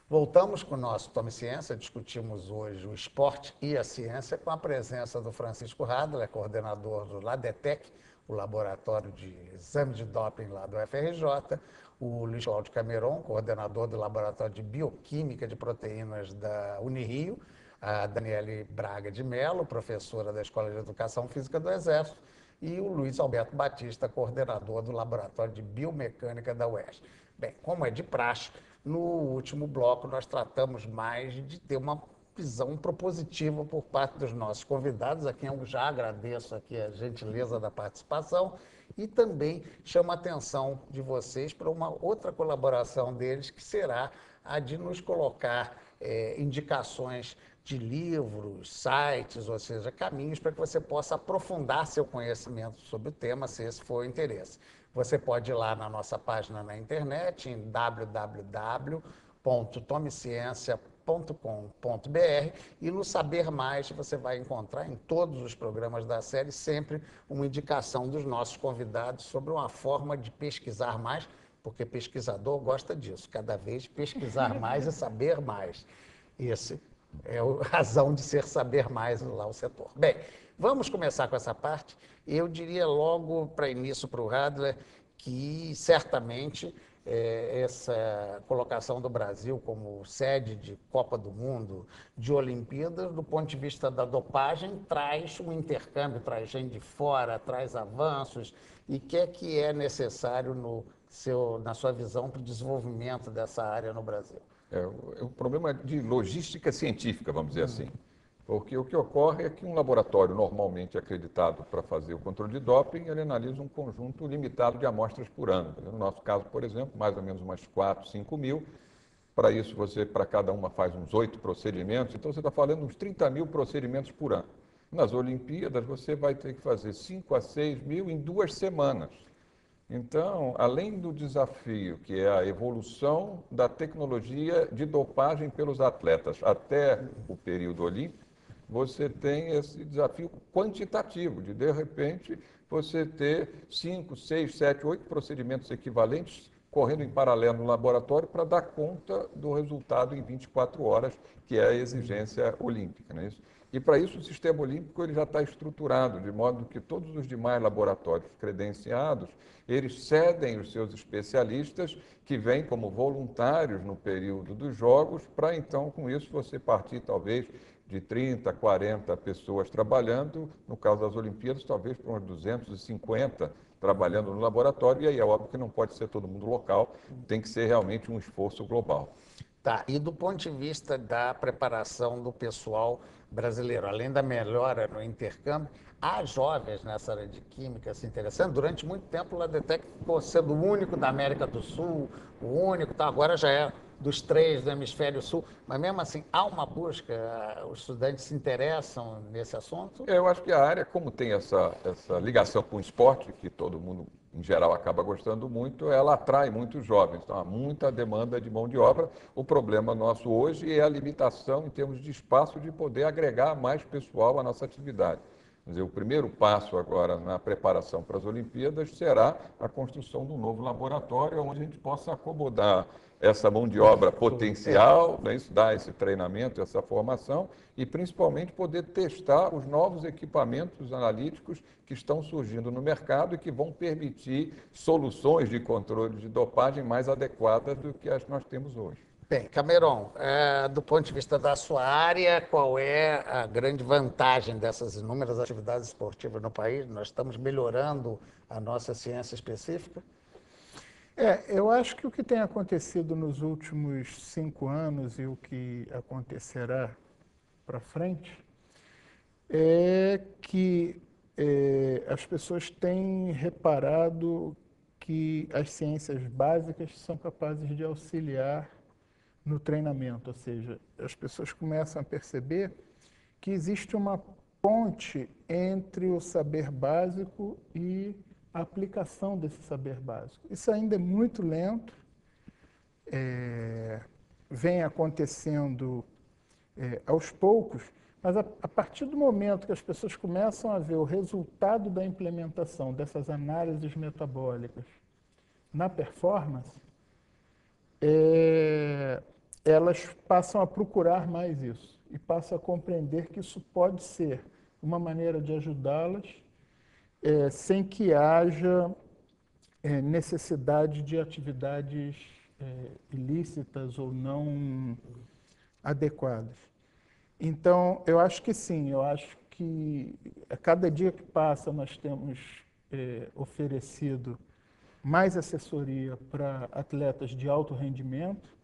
Voltamos com o nosso Tome Ciência, discutimos hoje o esporte e a ciência com a presença do Francisco Radler, coordenador do LADETEC, o Laboratório de Exame de Doping lá do FRJ, o Luiz Cláudio Cameron, coordenador do Laboratório de Bioquímica de Proteínas da Unirio, a Daniele Braga de Mello, professora da Escola de Educação Física do Exército, e o Luiz Alberto Batista, coordenador do Laboratório de Biomecânica da UERJ. Bem, como é de praxe, no último bloco nós tratamos mais de ter uma visão propositiva por parte dos nossos convidados, a quem eu já agradeço aqui a gentileza da participação, e também chamo a atenção de vocês para uma outra colaboração deles, que será a de nos colocar indicações de livros, sites, ou seja, caminhos para que você possa aprofundar seu conhecimento sobre o tema, se esse for o interesse. Você pode ir lá na nossa página na internet, em www.tomeciencia.com.br, e no Saber Mais você vai encontrar em todos os programas da série sempre uma indicação dos nossos convidados sobre uma forma de pesquisar mais, porque pesquisador gosta disso, cada vez pesquisar mais e saber mais. Esse é a razão de ser saber mais lá o setor. Bem, vamos começar com essa parte. Eu diria logo para início para o Radler que certamente essa colocação do Brasil como sede de Copa do Mundo, de Olimpíadas, do ponto de vista da dopagem, traz um intercâmbio, traz gente de fora, traz avanços. E o que é necessário na sua visão para o desenvolvimento dessa área no Brasil? É um problema de logística científica, vamos dizer assim. Porque o que ocorre é que um laboratório normalmente acreditado para fazer o controle de doping, ele analisa um conjunto limitado de amostras por ano. No nosso caso, por exemplo, mais ou menos umas 4, 5 mil. Para isso, você, para cada uma, faz uns 8 procedimentos. Então, você está falando uns 30 mil procedimentos por ano. Nas Olimpíadas, você vai ter que fazer 5 a 6 mil em 2 semanas. Então, além do desafio, que é a evolução da tecnologia de dopagem pelos atletas até o período olímpico, você tem esse desafio quantitativo, de repente, você ter 5, 6, 7, 8 procedimentos equivalentes correndo em paralelo no laboratório para dar conta do resultado em 24 horas, que é a exigência olímpica. Não é isso? E para isso o sistema olímpico ele já está estruturado, de modo que todos os demais laboratórios credenciados, eles cedem os seus especialistas que vêm como voluntários no período dos Jogos, para então, com isso, você partir talvez de 30, 40 pessoas trabalhando, no caso das Olimpíadas, talvez para umas 250 trabalhando no laboratório, e aí é óbvio que não pode ser todo mundo local, tem que ser realmente um esforço global. Tá, e do ponto de vista da preparação do pessoal brasileiro, além da melhora no intercâmbio, há jovens nessa área de química se interessando. Durante muito tempo, o LADETEC ficou sendo o único da América do Sul, o único, tá? Agora já é dos 3 do Hemisfério Sul, mas mesmo assim, há uma busca, os estudantes se interessam nesse assunto? Eu acho que a área, como tem essa ligação com o esporte, que todo mundo, em geral, acaba gostando muito, ela atrai muitos jovens. Então, há muita demanda de mão de obra. O problema nosso hoje é a limitação em termos de espaço de poder agregar mais pessoal à nossa atividade. Quer dizer, o primeiro passo agora na preparação para as Olimpíadas será a construção de um novo laboratório onde a gente possa acomodar essa mão de obra potencial, né, isso dá esse treinamento, essa formação, e principalmente poder testar os novos equipamentos analíticos que estão surgindo no mercado e que vão permitir soluções de controle de dopagem mais adequadas do que as que nós temos hoje. Bem, Cameron, do ponto de vista da sua área, qual é a grande vantagem dessas inúmeras atividades esportivas no país? Nós estamos melhorando a nossa ciência específica? Eu acho que o que tem acontecido nos últimos 5 anos e o que acontecerá para frente é que as pessoas têm reparado que as ciências básicas são capazes de auxiliar no treinamento, ou seja, as pessoas começam a perceber que existe uma ponte entre o saber básico e a aplicação desse saber básico. Isso ainda é muito lento, vem acontecendo aos poucos, mas a partir do momento que as pessoas começam a ver o resultado da implementação dessas análises metabólicas na performance, elas passam a procurar mais isso e passam a compreender que isso pode ser uma maneira de ajudá-las sem que haja necessidade de atividades ilícitas ou não adequadas. Então, eu acho que sim, eu acho que a cada dia que passa nós temos oferecido mais assessoria para atletas de alto rendimento.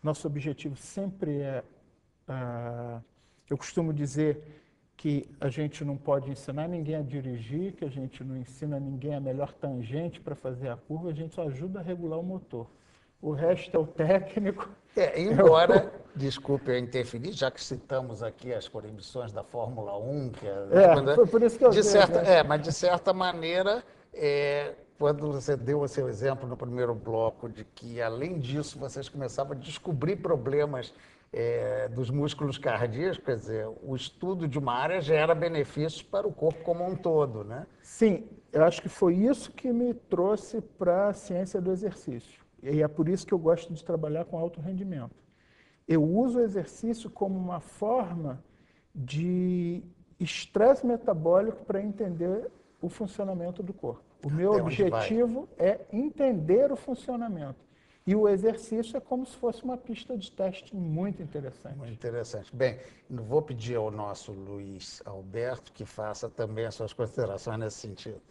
Nosso objetivo sempre eu costumo dizer que a gente não pode ensinar ninguém a dirigir, que a gente não ensina ninguém a melhor tangente para fazer a curva, a gente só ajuda a regular o motor. O resto é o técnico. Embora, desculpe eu interferir, já que citamos aqui as proibições da Fórmula 1, que foi por isso que eu mas de certa maneira, quando você deu o seu exemplo no primeiro bloco, de que, além disso, vocês começavam a descobrir problemas dos músculos cardíacos, quer dizer, o estudo de uma área gera benefícios para o corpo como um todo, né? Sim, eu acho que foi isso que me trouxe para a ciência do exercício. E é por isso que eu gosto de trabalhar com alto rendimento. Eu uso o exercício como uma forma de estresse metabólico para entender o funcionamento do corpo. O meu objetivo é entender o funcionamento. E o exercício é como se fosse uma pista de teste muito interessante. Muito interessante. Bem, vou pedir ao nosso Luiz Alberto que faça também as suas considerações nesse sentido.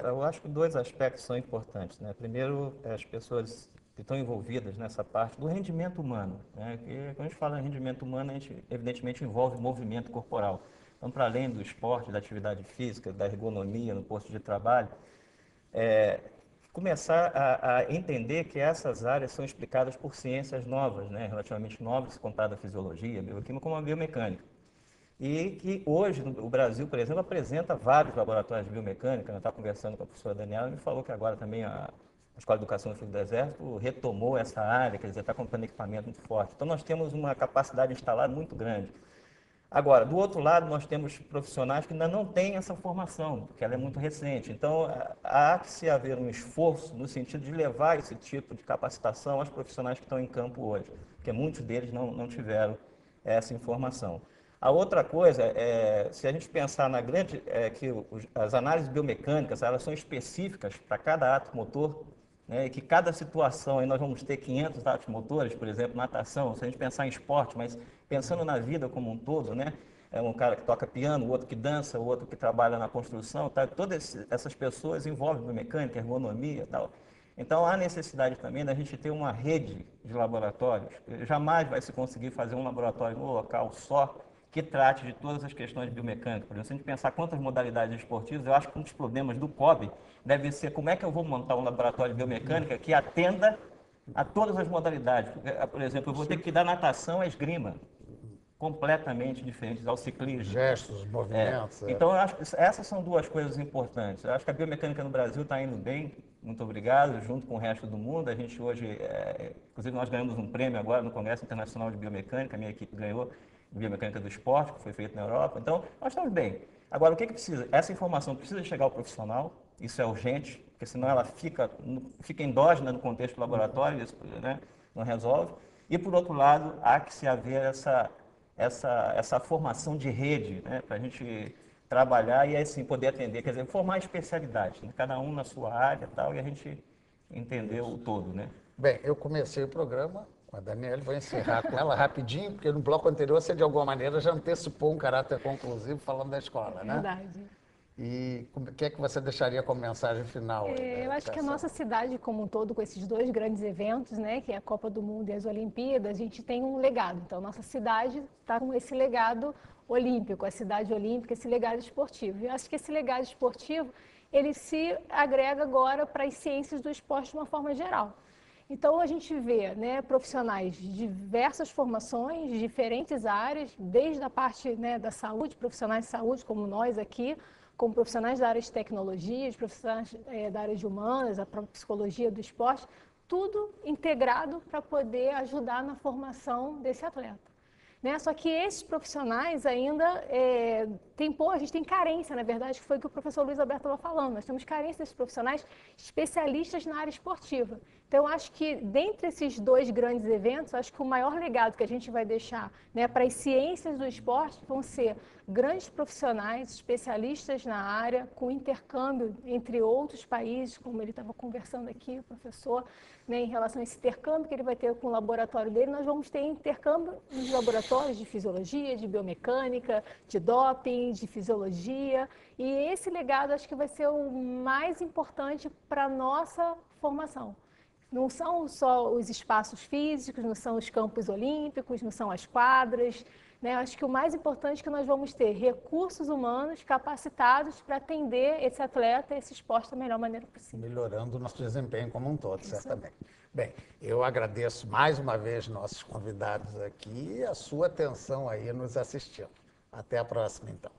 Eu acho que dois aspectos são importantes, né? Primeiro, as pessoas que estão envolvidas nessa parte do rendimento humano, né? Que, quando a gente fala em rendimento humano, a gente evidentemente envolve movimento corporal. Então, para além do esporte, da atividade física, da ergonomia no posto de trabalho, começar a entender que essas áreas são explicadas por ciências novas, né? Relativamente novas, comparada à fisiologia, bioquímica, como a biomecânica. E que hoje o Brasil, por exemplo, apresenta vários laboratórios de biomecânica. Eu estava conversando com a professora Daniela e me falou que agora também a Escola de Educação do Filho do Exército retomou essa área, quer dizer, está comprando equipamento muito forte. Então, nós temos uma capacidade instalada muito grande. Agora, do outro lado, nós temos profissionais que ainda não têm essa formação, porque ela é muito recente. Então, há que se haver um esforço no sentido de levar esse tipo de capacitação aos profissionais que estão em campo hoje, porque muitos deles não tiveram essa informação. A outra coisa se a gente pensar na grande, que as análises biomecânicas, elas são específicas para cada ato motor, né, e que cada situação, aí nós vamos ter 500 atos motores, por exemplo, natação, se a gente pensar em esporte, mas pensando na vida como um todo, né, é um cara que toca piano, o outro que dança, o outro que trabalha na construção, tá? Todas essas pessoas envolvem biomecânica, ergonomia e tal. Então, há necessidade também da gente ter uma rede de laboratórios. Jamais vai se conseguir fazer um laboratório no local só, que trate de todas as questões de biomecânica. Por exemplo, se a gente pensar quantas modalidades esportivas, eu acho que um dos problemas do COB deve ser como é que eu vou montar um laboratório de biomecânica que atenda a todas as modalidades. Por exemplo, eu vou ter que dar natação à esgrima, completamente diferentes ao ciclismo. Gestos, movimentos. Então, eu acho que essas são duas coisas importantes. Eu acho que a biomecânica no Brasil está indo bem, muito obrigado, junto com o resto do mundo. A gente hoje, inclusive nós ganhamos um prêmio agora no Congresso Internacional de Biomecânica, a minha equipe ganhou, de biomecânica do esporte, que foi feito na Europa. Então, nós estamos bem. Agora, o que precisa? Essa informação precisa chegar ao profissional, isso é urgente, porque senão ela fica endógena no contexto do laboratório, isso, né, não resolve. E, por outro lado, há que se haver essa formação de rede, né, para a gente trabalhar e, assim, poder atender, quer dizer, formar especialidades, né, cada um na sua área e tal, e a gente entender o todo, né? Bem, eu comecei o programa com a Daniela, vou encerrar com ela rapidinho, porque no bloco anterior você, de alguma maneira, já antecipou um caráter conclusivo falando da escola, né? Verdade. E o que é que você deixaria como mensagem final? Eu acho que a nossa cidade como um todo, com esses dois grandes eventos, né, que é a Copa do Mundo e as Olimpíadas, a gente tem um legado. Então, nossa cidade está com esse legado olímpico, a cidade olímpica, esse legado esportivo. E eu acho que esse legado esportivo, ele se agrega agora para as ciências do esporte de uma forma geral. Então, a gente vê, né, profissionais de diversas formações, de diferentes áreas, desde a parte, né, da saúde, profissionais de saúde, como nós aqui, como profissionais da área de tecnologia, de profissionais da área de humanas, a própria psicologia do esporte, tudo integrado para poder ajudar na formação desse atleta. né? Só que esses profissionais ainda a gente tem carência, na verdade, que foi o que o professor Luiz Alberto estava falando. Nós temos carência desses profissionais especialistas na área esportiva. Então, eu acho que, dentre esses dois grandes eventos, acho que o maior legado que a gente vai deixar, né, para as ciências do esporte vão ser grandes profissionais, especialistas na área, com intercâmbio entre outros países, como ele estava conversando aqui, o professor, né, em relação a esse intercâmbio que ele vai ter com o laboratório dele. Nós vamos ter intercâmbio nos laboratórios de fisiologia, de biomecânica, de doping, de fisiologia. E esse legado acho que vai ser o mais importante para a nossa formação. Não são só os espaços físicos, não são os campos olímpicos, não são as quadras, né? Acho que o mais importante é que nós vamos ter recursos humanos capacitados para atender esse atleta, esse esporte da melhor maneira possível. Melhorando o nosso desempenho como um todo, certamente. Bem, eu agradeço mais uma vez nossos convidados aqui e a sua atenção aí nos assistindo. Até a próxima, então.